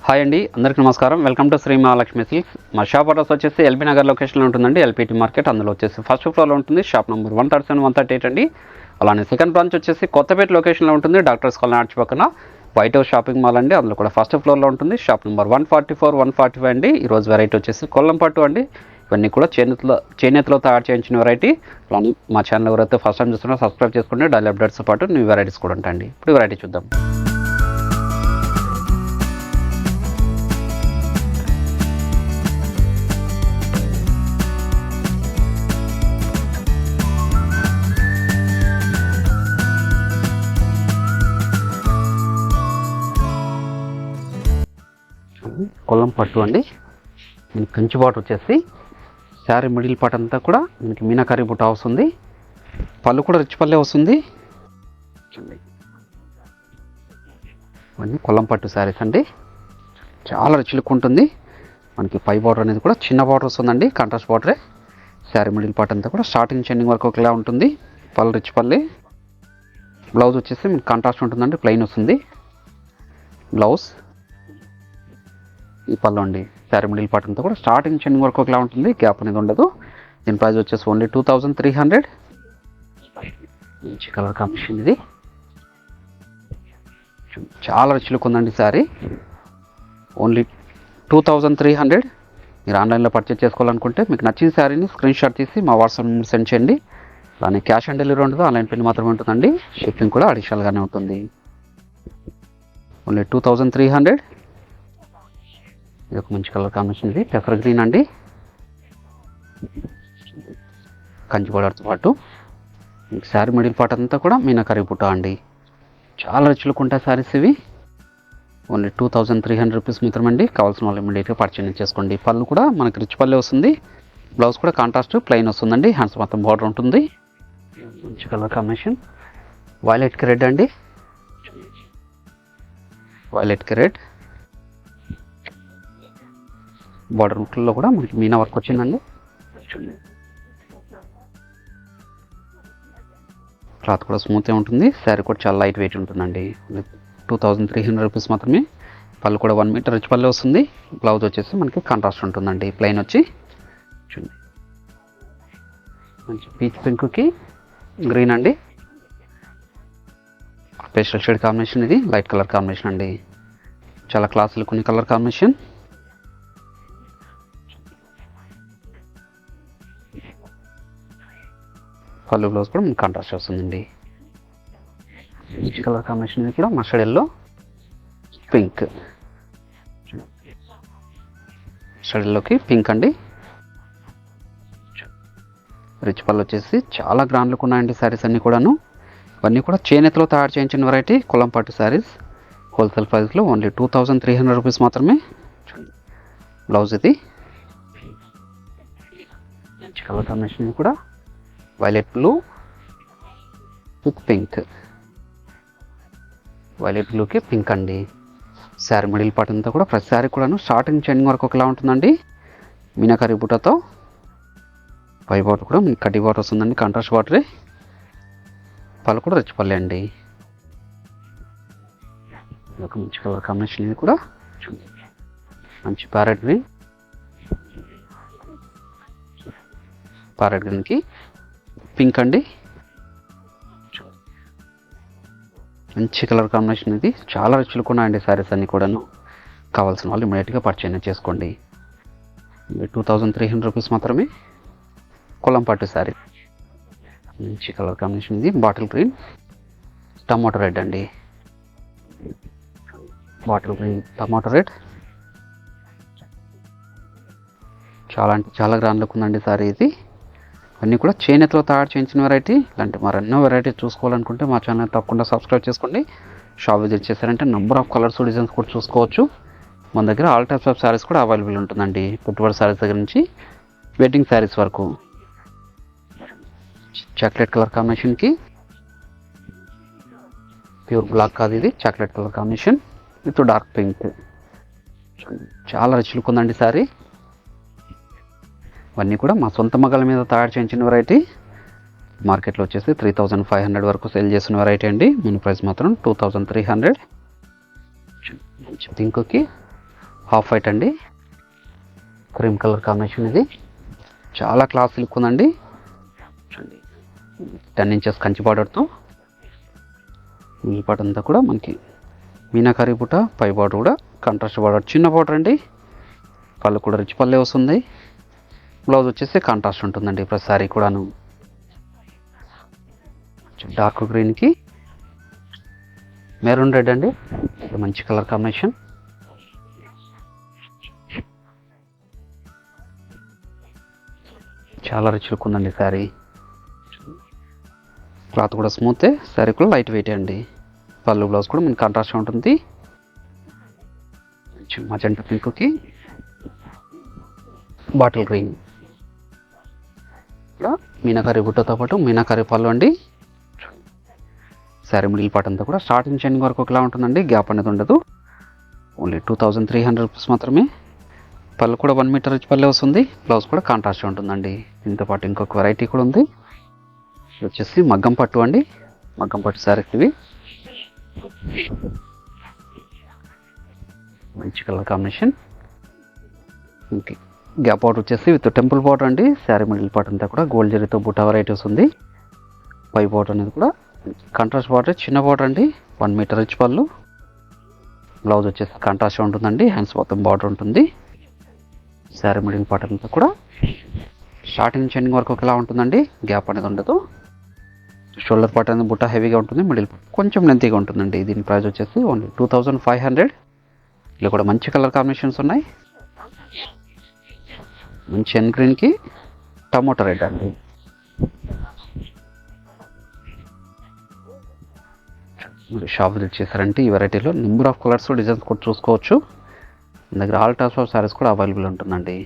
Hi అండి, అందరికీ నమస్కారం. Welcome to Shri Mahalakshmi silks. మా షాప్ అడ్రస్ వచ్చేసి ఎల్బీ నగర్ లొకేషన్లో ఉంటుందండి. ఎల్పిటి మార్కెట్, అందులో వచ్చేసి ఫస్ట్ ఫ్లోర్లో ఉంటుంది. షాప్ నెంబర్ 137, 138 అండి. అలానే సెకండ్ బ్రాంచ్ వచ్చేసి కొత్తపేట లొకేషన్లో ఉంటుంది. డాక్టర్స్ కాలనీ ఆర్చ్ పక్కన వైట్ హౌస్ షాపింగ్ మాల్ అండి, అందులో కూడా ఫస్ట్ ఫ్లోర్లో ఉంటుంది. షాప్ నెంబర్ 144, 145 అండి. ఈరోజు వెరైటీ వచ్చేసి కొల్లం పట్టు అండి. ఇవన్నీ కూడా చేనేతలో తయారు చేయించిన వెరైటీ. అలానే మా ఛానల్ ఎవరైతే ఫస్ట్ టైం చూస్తున్నారో సబ్స్క్రైబ్ చేసుకుంటే డైలీ అప్డేట్స్తో పాటు న్యూ వెరైటీస్ కూడా ఉంటాయండి. ఇప్పుడు వెరైటీ చూద్దాం. కొల్లం పట్టు అండి. దీనికి కంచి బార్డర్ వచ్చేసి శారీ మిడిల్ పార్ట్ అంతా కూడా దీనికి మీనాకారి బుట్ట వస్తుంది. పళ్ళు కూడా రిచ్ పల్లె వస్తుంది. ఇవన్నీ కొల్లం పట్టు శారీస్ అండి. చాలా రిచ్ లుక్ ఉంటుంది. మనకి పై బార్డర్ అనేది కూడా చిన్న బార్డర్ వస్తుందండి, కాంట్రాస్ట్ బార్డరే. శారీ మిడిల్ పార్ట్ అంతా కూడా స్టార్టింగ్ ఎండింగ్ వరకు ఒకలా ఉంటుంది. పళ్ళు రిచ్ పల్లె. బ్లౌజ్ వచ్చేసి మీకు కాంట్రాస్ట్ ఉంటుందండి, ప్లెయిన్ వస్తుంది బ్లౌజ్. ఈ పళ్ళు అండి. శారీ మిడిల్ పార్ట్ అంతా కూడా స్టార్టింగ్ ఎండింగ్ వరకు ఒకలా ఉంటుంది, గ్యాప్ అనేది ఉండదు. దీని ప్రైస్ వచ్చేసి ఓన్లీ 2300. మంచి కలర్ కాంబినేషన్ ఇది. చాలా రిచ్ లుక్ ఉందండి శారీ. ఓన్లీ 2300. మీరు ఆన్లైన్లో పర్చేస్ చేసుకోవాలనుకుంటే మీకు నచ్చిన శారీని స్క్రీన్ షాట్ తీసి మా వాట్సాప్ నెంబర్ సెండ్ చేయండి. అలానే క్యాష్ ఆన్ డెలివరీ ఉండదు, ఆన్లైన్ పేమెంట్ మాత్రమే ఉంటుందండి. షిప్పింగ్ కూడా అడిషనల్గానే ఉంటుంది. ఓన్లీ 2300. ఇది ఒక మంచి కలర్ కాంబినేషన్ ఇది, పెసర్ గ్రీన్ అండి. కంచి బార్డర్తో పాటు శారీ మిడిల్ పార్ట్ అంతా కూడా మీనాకరి బుట్ట అండి. చాలా రిచ్ లుక్ ఉంటాయి శారీస్ ఇవి. ఓన్లీ 2300 రూపీస్ మాత్రమండి. కావాల్సిన వాళ్ళు ఇమీడియట్గా పర్చేజ్ చేసుకోండి. పళ్ళు కూడా మనకి రిచ్ పల్లె వస్తుంది. బ్లౌజ్ కూడా కాంట్రాస్ట్ ప్లెయిన్ వస్తుందండి. హ్యాండ్స్ మొత్తం బార్డర్ ఉంటుంది. మంచి కలర్ కాంబినేషన్ వైలెట్కి రెడ్ అండి. వైలెట్కి రెడ్. బార్డర్ ముక్కల్లో కూడా మనకి మీనా వర్క్ వచ్చిందండి. క్లాత్ కూడా స్మూత్గా ఉంటుంది. శారీ కూడా చాలా లైట్ వెయిట్ ఉంటుందండి. 2300 రూపీస్ మాత్రమే. పళ్ళు కూడా 1 మీటర్ రిచ్ పల్లె వస్తుంది. బ్లౌజ్ వచ్చేసి మనకి కాంట్రాస్ట్ ఉంటుందండి, ప్లెయిన్ వచ్చి. చూడండి, మంచి పీచ్ పింక్కి గ్రీన్ అండి. పేస్టల్ షేడ్ కాంబినేషన్ ఇది, లైట్ కలర్ కాంబినేషన్ అండి. చాలా క్లాసులు కొన్ని కలర్ కాంబినేషన్. పళ్ళు బ్లౌజ్ కూడా మనకి కాంట్రాస్ట్ వస్తుందండి. మంచి కలర్ కాంబినేషన్ ఇది కూడా మస్టర్డ్ ఎల్లో పింక్. మస్టర్డ్ ఎల్లోకి పింక్ అండి. రిచ్ పళ్ళు వచ్చేసి చాలా గ్రాండ్ లుక్ ఉన్నాయండి శారీస్ అన్నీ కూడాను. ఇవన్నీ కూడా చేనేతలో తయారు చేయించిన వెరైటీ కొల్లం పట్టు శారీస్. హోల్సేల్ ప్రైస్లో ఓన్లీ 2300 రూపీస్ మాత్రమే. బ్లౌజ్ ఇది. మంచి కలర్ కాంబినేషన్ ఇది కూడా violet blue with pink. Violet బ్లూకి పింక్ అండి. శారీ మిడిల్ పార్ట్ అంతా కూడా ప్రతి శారీ కూడాను స్టార్టింగ్ ఎండింగ్ వరకు ఒకలా ఉంటుందండి, మీనాకరి బుట్టతో. పై బార్డర్ కూడా మీకు కడ్డీ బార్డర్ వస్తుందండి, కాంట్రాస్ట్ బార్డరే. పళ్ళు కూడా రిచ్ పల్లె అండి. ఇది ఒక మంచి కలర్ కాంబినేషన్ ఇది కూడా. మంచి ప్యారెట్ గ్రీన్. ప్యారెట్ గ్రీన్కి పింక్ అండి. మంచి కలర్ కాంబినేషన్ ఇది. చాలా రిచ్ లుక్ ఉన్నాయండి శారీస్ అన్నీ కూడాను. కావాల్సిన వాళ్ళు ఇమీడియట్గా పర్చేజ్ చేసుకోండి. 2300 రూపీస్ మాత్రమే. కొల్లం పట్టు శారీ. మంచి కలర్ కాంబినేషన్ ఇది, బాటిల్ గ్రీన్ టమాటో రెడ్ అండి. Bottle green tomato red. చాలా అంటే చాలా గ్రాండ్ లుక్ ఉందండి శారీ ఇది. అన్నీ కూడా చేనేతలో తయారు చేయించిన వెరైటీ. ఇలాంటి మరెన్నో వెరైటీ చూసుకోవాలనుకుంటే మా ఛానల్ తప్పకుండా సబ్స్క్రైబ్ చేసుకోండి. షాప్ విజిట్ చేశారంటే నెంబర్ ఆఫ్ కలర్స్ డిజైన్స్ కూడా చూసుకోవచ్చు. మన దగ్గర ఆల్ టైప్స్ ఆఫ్ శారీస్ కూడా అవైలబుల్ ఉంటుందండి. పెట్టుబడి శారీస్ దగ్గర నుంచి వెడ్డింగ్ శారీస్ వరకు. చాక్లెట్ కలర్ కాంబినేషన్కి ప్యూర్ బ్లాక్ కాదు ఇది, chocolate colour combination with dark pink. చాలా రిచ్ లుక్ ఉందండి శారీ. ఇవన్నీ కూడా మా సొంత మగల మీద తయారు చేయించిన వెరైటీ. మార్కెట్లో వచ్చేసి 3500 వరకు సేల్ చేసిన వెరైటీ అండి. మన ప్రైస్ మాత్రం 2300. మంచి పింక్కి హాఫ్ వైట్ అండి, క్రీమ్ కలర్ కాంబినేషన్. ఇది చాలా క్లాస్ లుక్ ఉందండి. చూడండి 10 ఇంచెస్ కంచి బార్డర్తో ఈ పాట అంతా కూడా మనకి మీనాకారి బుట్ట, పై బార్డర్ కూడా కాంట్రాస్ట్ బార్డర్, చిన్న బార్డర్ అండి. పళ్ళు కూడా రిచ్ పల్లె వస్తుంది. బ్లౌజ్ వచ్చేసి కాంట్రాస్ట్ ఉంటుందండి. ప్రతి సారీ కూడాను డార్క్ గ్రీన్కి మెరూన్ రెడ్ అండి, మంచి కలర్ కాంబినేషన్. చాలా రిచ్ లుక్ ఉందండి శారీ. క్లాత్ కూడా స్మూతే, శారీ కూడా లైట్ వెయిట్ అండి. పళ్ళు బ్లౌజ్ కూడా మనకి కాంట్రాస్ట్ ఉంటుంది. మజంటా పింక్కి బాటిల్ గ్రీన్, ఇక్కడ మీనాకారి బుట్టతో పాటు మీనాకారి పళ్ళు అండి. శారీ మిడిల్ పార్ట్ అంతా కూడా స్టార్టింగ్ షైనింగ్ వరకు ఒకలా ఉంటుందండి, గ్యాప్ అనేది ఉండదు. ఓన్లీ 2300 రూపీస్ మాత్రమే. పళ్ళు కూడా 1 మీటర్ రిచ్ పల్లె వస్తుంది. బ్లౌజ్ కూడా కాంట్రాస్ట్ ఉంటుందండి. దీంతో పాటు ఇంకొక వెరైటీ కూడా ఉంది. ఇది వచ్చేసి మగ్గం పట్టు అండి, మగ్గం పట్టు శారీస్ ఇవి. మంచి colour combination. Okay, gap border వచ్చేసి విత్ టెంపుల్ బార్డర్ అండి. శారీ మిడిల్ పార్ట్ అంతా కూడా గోల్డ్ జరీతో బుట్టా వెరైటీస్ ఉంది. పై బార్డర్ అనేది కూడా కాంట్రాస్ట్ బార్డర్, చిన్న బార్డర్ అండి, 1 మీటర్ రిచ్ పళ్ళు. బ్లౌజ్ వచ్చేసి కాంట్రాస్ట్ ఉంటుందండి. హ్యాండ్స్ మొత్తం బార్డర్ ఉంటుంది. శారీ మిడిల్ పార్ట్ అంతా కూడా స్టార్టింగ్ ఎండింగ్ వరకు ఒకలా ఉంటుందండి, గ్యాప్ అనేది ఉండదు. షోల్డర్ పార్ట్ అనేది బుట్ట హెవీగా ఉంటుంది, మిడిల్ కొంచెం లెంతీగా ఉంటుందండి. దీని ప్రైస్ వచ్చేసి ఓన్లీ 2500. ఇలా కూడా మంచి కలర్ కాంబినేషన్స్ ఉన్నాయి. మంచి ఎన్ గ్రీన్కి టమోటా రెడ్ అండి. మీరు షాప్ విజిట్ చేశారంటే ఈ వెరైటీలో నెంబర్ ఆఫ్ కలర్స్ డిజైన్స్ కూడా చూసుకోవచ్చు. మన దగ్గర ఆల్ టైప్స్ ఆఫ్ శారీస్ కూడా అవైలబుల్ ఉంటుందండి.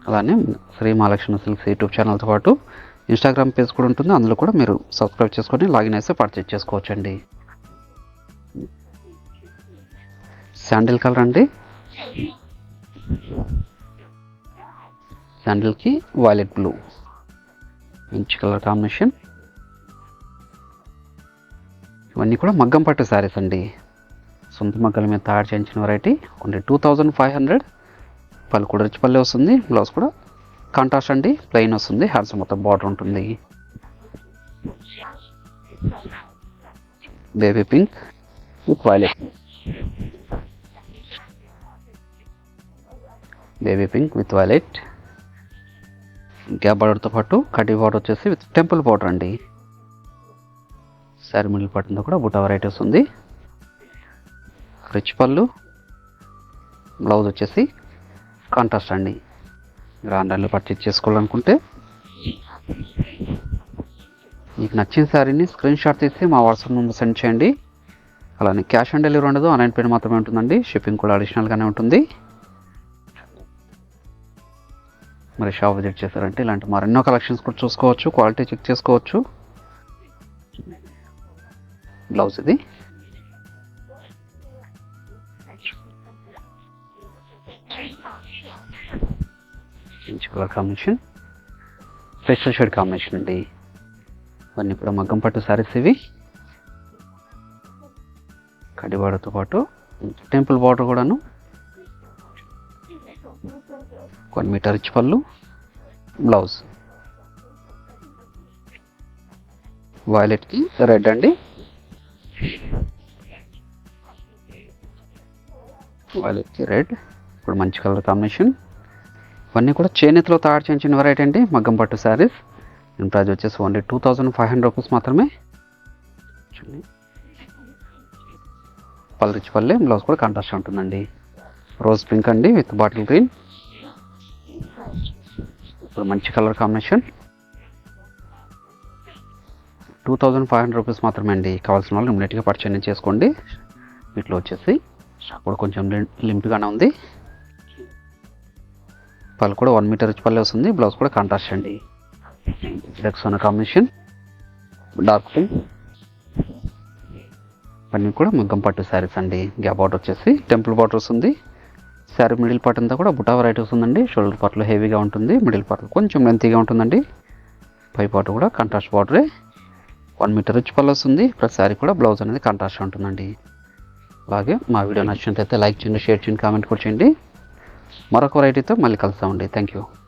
అలానే శ్రీ మహాలక్ష్మి సిల్క్స్ యూట్యూబ్ ఛానల్తో పాటు ఇన్స్టాగ్రామ్ పేజ్ కూడా ఉంటుంది. అందులో కూడా మీరు సబ్స్క్రైబ్ చేసుకొని లాగిన్ అయితే పర్చేజ్ చేసుకోవచ్చండి. శాండిల్ కలర్ అండి, శాండిల్కి వైలెట్ బ్లూ, మంచి కలర్ కాంబినేషన్. ఇవన్నీ కూడా మగ్గం పట్టు శారీస్ అండి, సొంత మగ్గల మీద తయారు చేయించిన వెరైటీ. ఓన్లీ 2500. పళ్ళు కూడా రిచ్ పల్లె వస్తుంది. బ్లౌజ్ కూడా కాంట్రాస్ట్ అండి, ప్లెయిన్ వస్తుంది. హ్యాండ్స్ మొత్తం బార్డర్ ఉంటుంది. Baby pink with violet, baby pink with violet. Gap బార్డర్తో పాటు కడ్డీ బార్డర్ వచ్చేసి విత్ టెంపుల్ బార్డర్ అండి. శారీ మిడిల్ పార్ట్ కూడా బుట్ట వెరైటీస్ ఉంది. రిచ్ పళ్ళు, బ్లౌజ్ వచ్చేసి కాంట్రాస్ట్ అండి. మీరు ఆన్లైన్లో పర్చేజ్ చేసుకోవాలనుకుంటే మీకు నచ్చిన శారీని స్క్రీన్ షాట్ తీసి మా వాట్సాప్ నెంబర్ సెండ్ చేయండి. అలానే క్యాష్ ఆన్ డెలివరీ ఉండదు, ఆన్లైన్ పేమెంట్ మాత్రమే ఉంటుందండి. షిప్పింగ్ కూడా అడిషనల్గానే ఉంటుంది. మరి షాప్ విజిట్ చేశారంటే ఇలాంటి మరెన్నో కలెక్షన్స్ కూడా చూసుకోవచ్చు, క్వాలిటీ చెక్ చేసుకోవచ్చు. బ్లౌజ్ ఇది మంచి colour combination, special shade combination అండి. ఇవన్నీ కూడా మగ్గం పట్టు శారీస్ ఇవి. కడ్డీ బార్డర్తో పాటు టెంపుల్ బార్డర్ కూడాను, 1 మీటర్ రిచ్ పళ్ళు. బ్లౌజ్ వైలెట్కి రెడ్ అండి, వైలెట్కి రెడ్, ఇప్పుడు మంచి కలర్ కాంబినేషన్. ఇవన్నీ కూడా చేనేతలో తయారు చేయించిన వెరైటీ అండి, మగ్గం పట్టు శారీస్. దీని ప్రైస్ వచ్చేసి ఓన్లీ 2500 రూపీస్ మాత్రమే. పళ్ళు రిచ్ పల్లె, బ్లౌజ్ కూడా కాంట్రాస్ట్ ఉంటుందండి. రోజ్ పింక్ అండి విత్ బాటిల్ గ్రీన్, ఇప్పుడు మంచి కలర్ కాంబినేషన్. 2500 రూపీస్ మాత్రమే అండి. కావాల్సిన వాళ్ళు ఇమ్మీడియట్గా పర్చేజ్ చేసుకోండి. వీటిలో వచ్చేసి స్టాక్ కూడా కొంచెం లిమిట్గానే ఉంది. పళ్ళు కూడా 1 మీటర్ రిచ్ పల్లె వస్తుంది. బ్లౌజ్ కూడా కాంట్రాస్ట్ అండి. Rexona combination, dark pink. ఇవన్నీ కూడా మగ్గం పట్టు శారీస్ అండి. గ్యాప్ బార్డర్ వచ్చేసి టెంపుల్ బార్డర్ వస్తుంది. శారీ మిడిల్ పార్ట్ అంతా కూడా బుటా వెరైటీ వస్తుందండి. షోల్డర్ పార్ట్లో హెవీగా ఉంటుంది, మిడిల్ పార్ట్ కొంచెం లెంతీగా ఉంటుందండి. పై పార్ట్ కూడా కాంట్రాస్ట్ బార్డరే, 1 మీటర్ రిచ్ పళ్ళు వస్తుంది. ప్రతి శారీ కూడా బ్లౌజ్ అనేది కాంట్రాస్ట్ ఉంటుందండి. అలాగే మా వీడియో నచ్చినట్లయితే లైక్ చేయండి, షేర్ చేయండి, కామెంట్ కూడా చేయండి. మరొక వెరైటీతో మళ్ళీ కలుస్తామండి. Thank you.